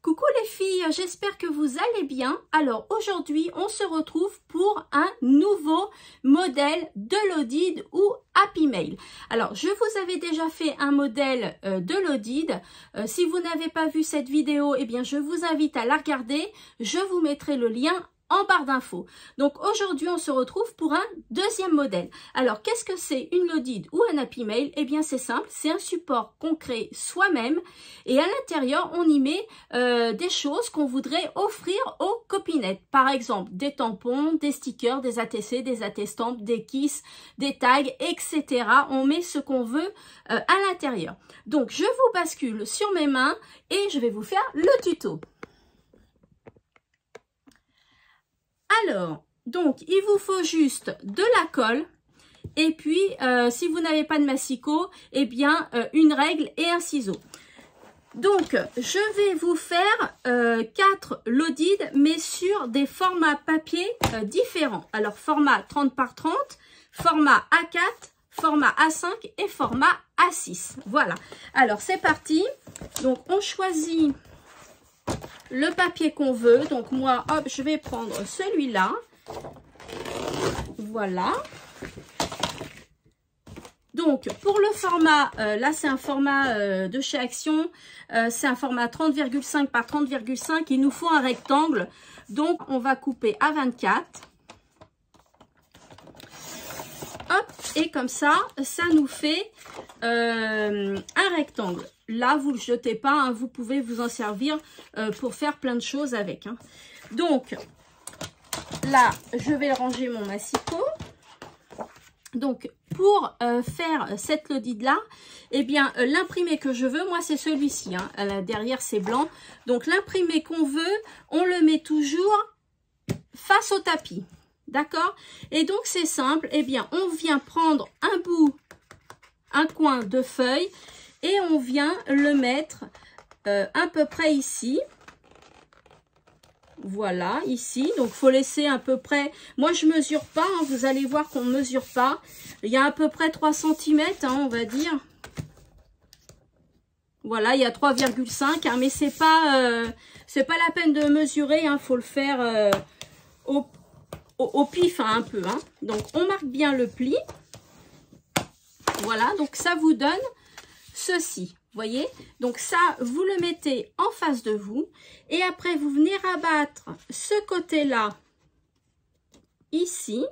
Coucou les filles, j'espère que vous allez bien. Alors aujourd'hui, on se retrouve pour un nouveau modèle de Lodid ou Happy Mail. Alors, je vous avais déjà fait un modèle de Lodid. Si vous n'avez pas vu cette vidéo, eh bien, je vous invite à la regarder. Je vous mettrai le lien en barre d'infos. Donc aujourd'hui, on se retrouve pour un deuxième modèle. Alors, qu'est-ce que c'est une Lodid ou un Happy Mail? Eh bien, c'est simple, c'est un support qu'on crée soi-même et à l'intérieur, on y met des choses qu'on voudrait offrir aux copinettes. Par exemple, des tampons, des stickers, des ATC, des attestampes, des kisses, des tags, etc. On met ce qu'on veut à l'intérieur. Donc, je vous bascule sur mes mains et je vais vous faire le tuto. Alors, donc, il vous faut juste de la colle et puis, si vous n'avez pas de massicot, eh bien, une règle et un ciseau. Donc, je vais vous faire 4 Lodid, mais sur des formats papier différents. Alors, format 30 par 30, format A4, format A5 et format A6. Voilà. Alors, c'est parti. Donc, on choisit le papier qu'on veut. Donc moi, hop, je vais prendre celui-là. Voilà. Donc pour le format, là c'est un format de chez Action. C'est un format 30,5 par 30,5. Il nous faut un rectangle. Donc on va couper à 24. Hop, et comme ça, ça nous fait un rectangle. Là, vous ne le jetez pas, hein, vous pouvez vous en servir pour faire plein de choses avec. Hein. Donc, là, je vais ranger mon massicot. Donc, pour faire cette Lodid-là, eh bien, l'imprimé que je veux, moi, c'est celui-ci. Hein. Derrière, c'est blanc. Donc, l'imprimé qu'on veut, on le met toujours face au tapis. D'accord? Et donc, c'est simple. Eh bien, on vient prendre un bout, un coin de feuille et on vient le mettre à peu près ici. Voilà, ici. Donc, il faut laisser à peu près... Moi, je ne mesure pas. Hein, vous allez voir qu'on ne mesure pas. Il y a à peu près 3 cm, hein, on va dire. Voilà, il y a 3,5. Hein, mais c'est pas la peine de mesurer. Il faut le faire au pif, hein, un peu. Hein. Donc, on marque bien le pli. Voilà, donc ça vous donne ceci. Voyez, donc ça, vous le mettez en face de vous. Et après, vous venez rabattre ce côté-là, ici.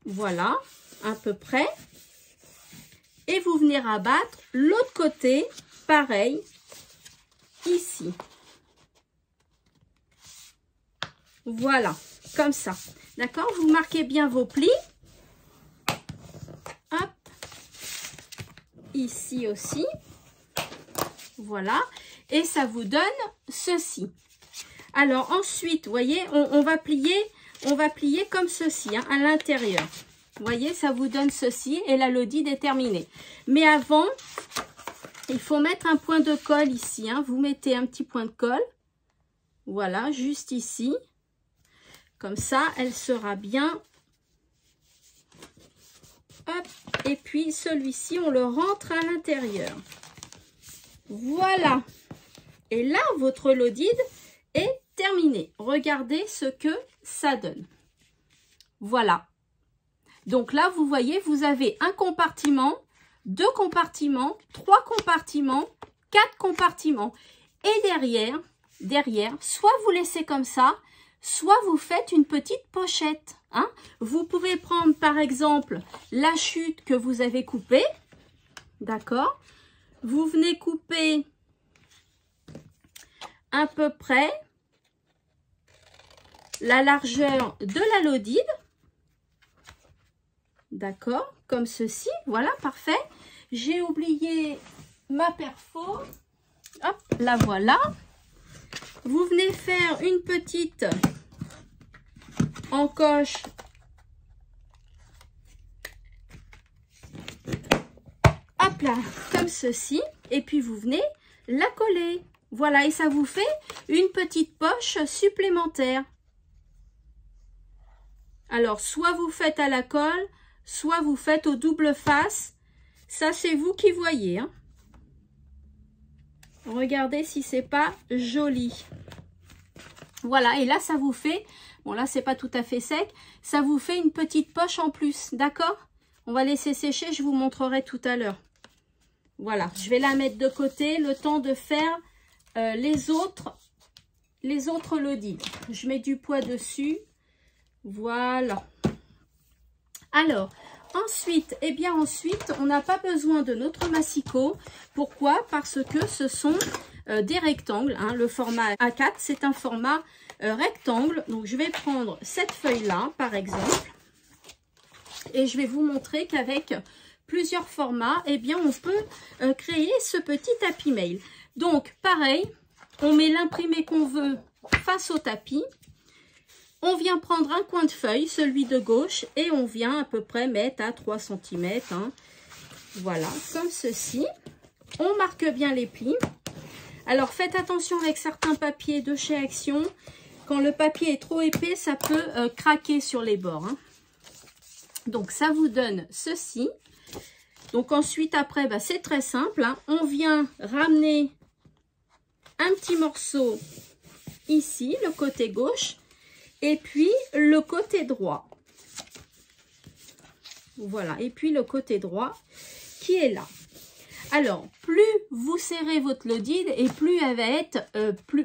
Voilà, à peu près. Et vous venez rabattre l'autre côté, pareil, ici. Voilà, comme ça. D'accord? Vous marquez bien vos plis. Hop. Ici aussi. Voilà. Et ça vous donne ceci. Alors ensuite, vous voyez, on va plier comme ceci, hein, à l'intérieur. Vous voyez, ça vous donne ceci et la Lodid est terminée. Mais avant, il faut mettre un point de colle ici. Hein. Vous mettez un petit point de colle. Voilà, juste ici. Comme ça, elle sera bien. Hop. Et puis celui-ci, on le rentre à l'intérieur. Voilà. Et là, votre Lodid est terminée. Regardez ce que ça donne. Voilà. Donc là, vous voyez, vous avez un compartiment, 2 compartiments, 3 compartiments, 4 compartiments. Et derrière, soit vous laissez comme ça, soit vous faites une petite pochette. Hein. Vous pouvez prendre par exemple la chute que vous avez coupée. D'accord? Vous venez couper à peu près la largeur de la Lodid. D'accord? Comme ceci. Voilà, parfait. J'ai oublié ma perfo. Hop, la voilà. Vous venez faire une petite encoche hop là, comme ceci. Et puis vous venez la coller. Voilà, et ça vous fait une petite poche supplémentaire. Alors, soit vous faites à la colle, soit vous faites au double face. Ça, c'est vous qui voyez. Hein. Regardez si c'est pas joli. Voilà, et là, ça vous fait... Bon, là, c'est pas tout à fait sec. Ça vous fait une petite poche en plus, d'accord? On va laisser sécher, je vous montrerai tout à l'heure. Voilà, je vais la mettre de côté, le temps de faire les autres lodides. Je mets du poids dessus. Voilà. Alors, ensuite, eh bien ensuite, on n'a pas besoin de notre massicot. Pourquoi? Parce que ce sont des rectangles. Hein. Le format A4, c'est un format rectangle. Donc, je vais prendre cette feuille-là, par exemple. Et je vais vous montrer qu'avec plusieurs formats, eh bien, on peut créer ce petit tapis mail. Donc, pareil, on met l'imprimé qu'on veut face au tapis. On vient prendre un coin de feuille, celui de gauche, et on vient à peu près mettre à 3 cm. Hein. Voilà, comme ceci. On marque bien les plis. Alors, faites attention avec certains papiers de chez Action. Quand le papier est trop épais, ça peut craquer sur les bords. Hein. Donc, ça vous donne ceci. Donc, ensuite, après, bah, c'est très simple. Hein. On vient ramener un petit morceau ici, le côté gauche. Et puis, le côté droit. Voilà. Et puis, le côté droit qui est là. Alors, plus vous serrez votre lodide et plus elle va être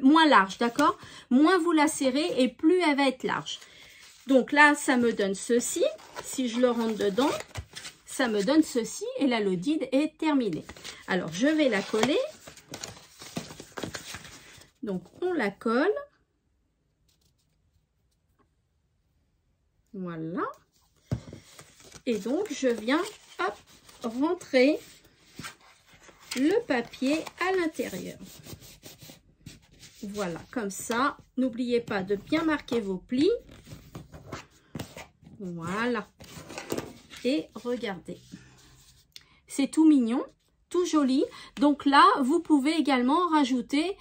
moins large, d'accord? Moins vous la serrez et plus elle va être large. Donc là, ça me donne ceci. Si je le rentre dedans, ça me donne ceci et la lodide est terminée. Alors, je vais la coller. Donc, on la colle. Voilà. Et donc, je viens hop, rentrer le papier à l'intérieur. Voilà, comme ça. N'oubliez pas de bien marquer vos plis. Voilà. Et regardez. C'est tout mignon, tout joli. Donc là, vous pouvez également rajouter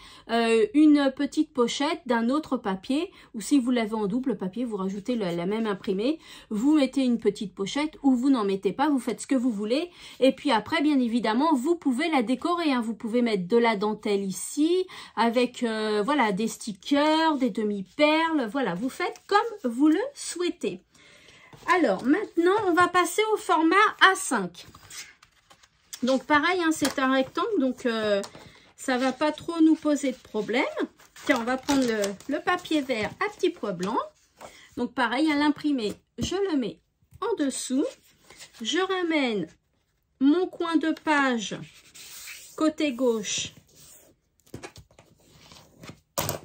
une petite pochette d'un autre papier. Ou si vous l'avez en double papier, vous rajoutez la même imprimée. Vous mettez une petite pochette ou vous n'en mettez pas. Vous faites ce que vous voulez. Et puis après, bien évidemment, vous pouvez la décorer. Hein. Vous pouvez mettre de la dentelle ici avec voilà, des stickers, des demi-perles. Voilà, vous faites comme vous le souhaitez. Alors, maintenant, on va passer au format A5. Donc, pareil, hein, c'est un rectangle, donc ça ne va pas trop nous poser de problème. Tiens, on va prendre le papier vert à petits pois blancs. Donc, pareil, à l'imprimé, je le mets en dessous. Je ramène mon coin de page côté gauche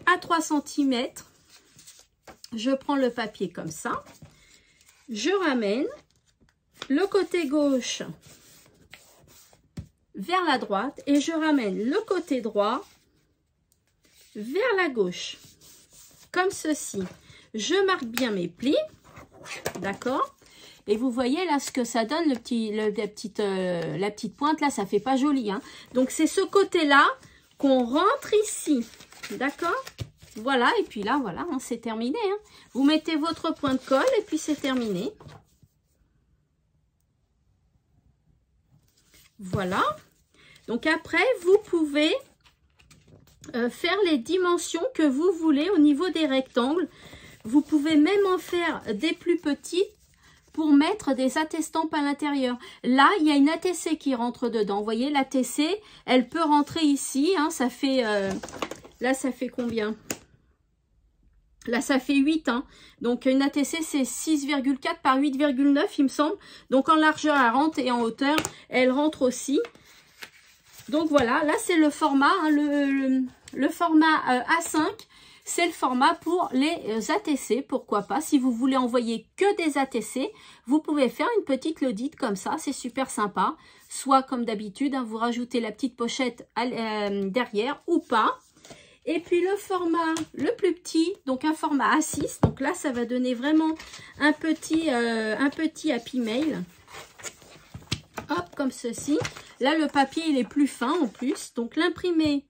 à 3 cm. Je prends le papier comme ça. Je ramène le côté gauche vers la droite et je ramène le côté droit vers la gauche, comme ceci. Je marque bien mes plis, d'accord? Et vous voyez là ce que ça donne, la petite pointe là, ça fait pas joli. Hein? Donc c'est ce côté-là qu'on rentre ici, d'accord? Voilà, et puis là, voilà, hein, c'est terminé. Hein. Vous mettez votre point de colle et puis c'est terminé. Voilà. Donc après, vous pouvez faire les dimensions que vous voulez au niveau des rectangles. Vous pouvez même en faire des plus petits pour mettre des attestampes à l'intérieur. Là, il y a une ATC qui rentre dedans. Vous voyez, l'ATC, elle peut rentrer ici. Hein, ça fait, là, ça fait combien ? Là, ça fait 8. Hein. Donc, une ATC, c'est 6,4 par 8,9, il me semble. Donc, en largeur, elle rentre et en hauteur, elle rentre aussi. Donc, voilà. Là, c'est le format. Hein, le format A5, c'est le format pour les ATC. Pourquoi pas? Si vous voulez envoyer que des ATC, vous pouvez faire une petite lodite comme ça. C'est super sympa. Soit, comme d'habitude, hein, vous rajoutez la petite pochette derrière ou pas. Et puis le format le plus petit, donc un format A6. Donc là, ça va donner vraiment un petit Happy Mail. Hop, comme ceci. Là, le papier, il est plus fin en plus. Donc l'imprimé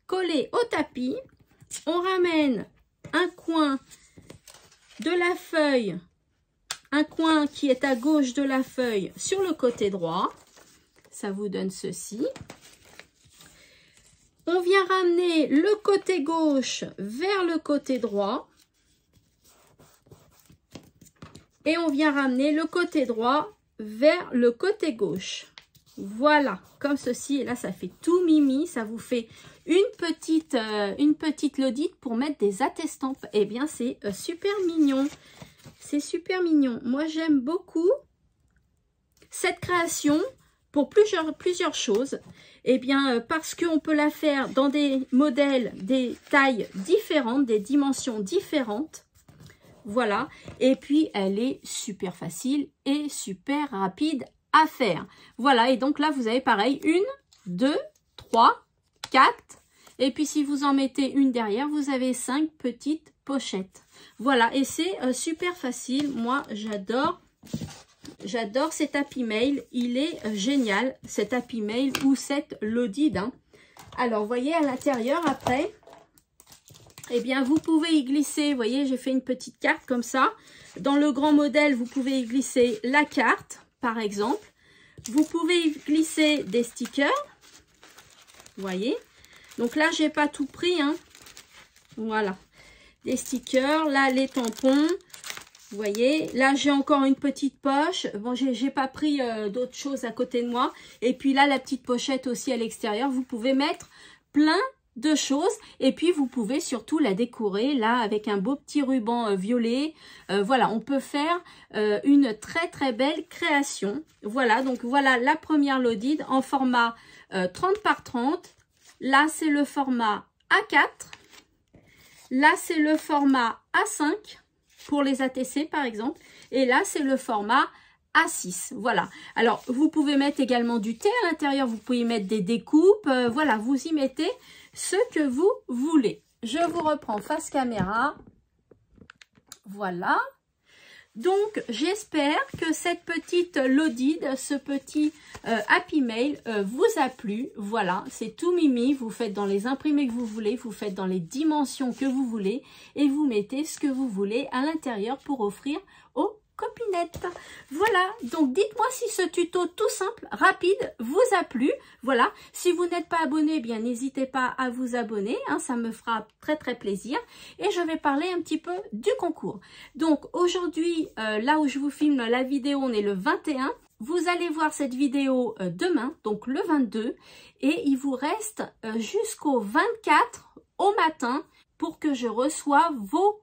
collé au tapis. On ramène un coin de la feuille, un coin qui est à gauche de la feuille sur le côté droit. Ça vous donne ceci. On vient ramener le côté gauche vers le côté droit. Et on vient ramener le côté droit vers le côté gauche. Voilà, comme ceci. Et là, ça fait tout mimi. Ça vous fait une petite lodite pour mettre des attestampes. Eh bien, c'est super mignon. C'est super mignon. Moi, j'aime beaucoup cette création pour plusieurs choses. Eh bien, parce qu'on peut la faire dans des modèles, des tailles différentes, des dimensions différentes. Voilà, et puis elle est super facile et super rapide à faire. Voilà, et donc là vous avez pareil, 1, 2, 3, 4. Et puis si vous en mettez une derrière, vous avez 5 petites pochettes. Voilà, et c'est super facile. Moi, j'adore cet Happy Mail. Il est génial, cet Happy Mail ou cette Lodide. Hein. Alors, vous voyez à l'intérieur après... Eh bien, vous pouvez y glisser, vous voyez, j'ai fait une petite carte comme ça. Dans le grand modèle, vous pouvez y glisser la carte, par exemple. Vous pouvez y glisser des stickers, vous voyez. Donc là, j'ai pas tout pris, hein. Voilà, des stickers, là, les tampons, vous voyez. Là, j'ai encore une petite poche. Bon, j'ai pas pris d'autres choses à côté de moi. Et puis là, la petite pochette aussi à l'extérieur. Vous pouvez mettre plein de choses et puis vous pouvez surtout la décorer là avec un beau petit ruban violet. Voilà, on peut faire une très belle création. Voilà, donc voilà la première Lodide en format 30 par 30. Là c'est le format A4. Là c'est le format A5 pour les ATC par exemple, et là c'est le format A6, voilà. Alors, vous pouvez mettre également du thé à l'intérieur, vous pouvez mettre des découpes, voilà, vous y mettez ce que vous voulez. Je vous reprends face caméra, voilà. Donc, j'espère que cette petite Lodide, ce petit Happy Mail vous a plu. Voilà, c'est tout mimi, vous faites dans les imprimés que vous voulez, vous faites dans les dimensions que vous voulez et vous mettez ce que vous voulez à l'intérieur pour offrir aux copinette. Voilà, donc dites-moi si ce tuto tout simple, rapide, vous a plu. Voilà, si vous n'êtes pas abonné, bien n'hésitez pas à vous abonner, hein, ça me fera très plaisir. Et je vais parler un petit peu du concours. Donc aujourd'hui, là où je vous filme la vidéo, on est le 21. Vous allez voir cette vidéo demain, donc le 22. Et il vous reste jusqu'au 24 au matin pour que je reçoive vos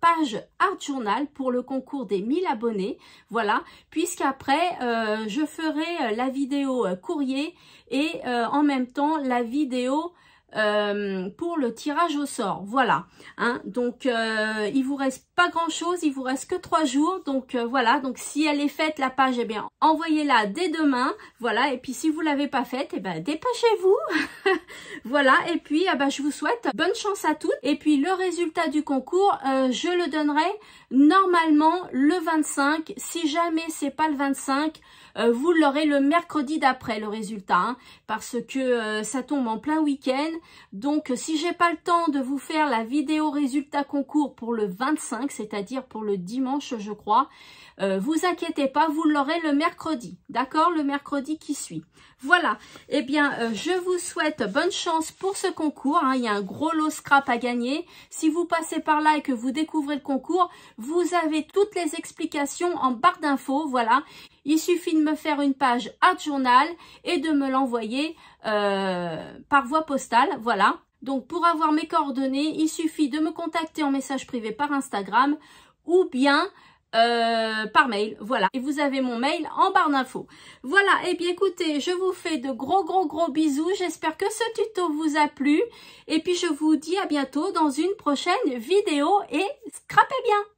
page Art Journal pour le concours des 1000 abonnés, voilà, puisqu'après je ferai la vidéo courrier et en même temps la vidéo pour le tirage au sort, voilà, hein, donc il vous reste pas grand chose, il vous reste que 3 jours, donc voilà, donc si elle est faite la page, eh bien envoyez-la dès demain, voilà, et puis si vous l'avez pas faite, eh ben dépêchez-vous. Voilà, et puis je vous souhaite bonne chance à toutes, et puis le résultat du concours, je le donnerai normalement le 25, si jamais c'est pas le 25, vous l'aurez le mercredi d'après le résultat, hein, parce que ça tombe en plein week-end. Donc si j'ai pas le temps de vous faire la vidéo résultat concours pour le 25, c'est-à-dire pour le dimanche je crois, vous inquiétez pas, vous l'aurez le mercredi, d'accord, le mercredi qui suit. Voilà, et bien je vous souhaite bonne chance pour ce concours, hein. Il y a un gros lot scrap à gagner. Si vous passez par là et que vous découvrez le concours, vous avez toutes les explications en barre d'infos, voilà. Il suffit de me faire une page Art Journal et de me l'envoyer par voie postale, voilà. Donc pour avoir mes coordonnées, il suffit de me contacter en message privé par Instagram ou bien par mail, voilà. Et vous avez mon mail en barre d'infos. Voilà, et bien écoutez, je vous fais de gros bisous. J'espère que ce tuto vous a plu. Et puis je vous dis à bientôt dans une prochaine vidéo et scrapez bien.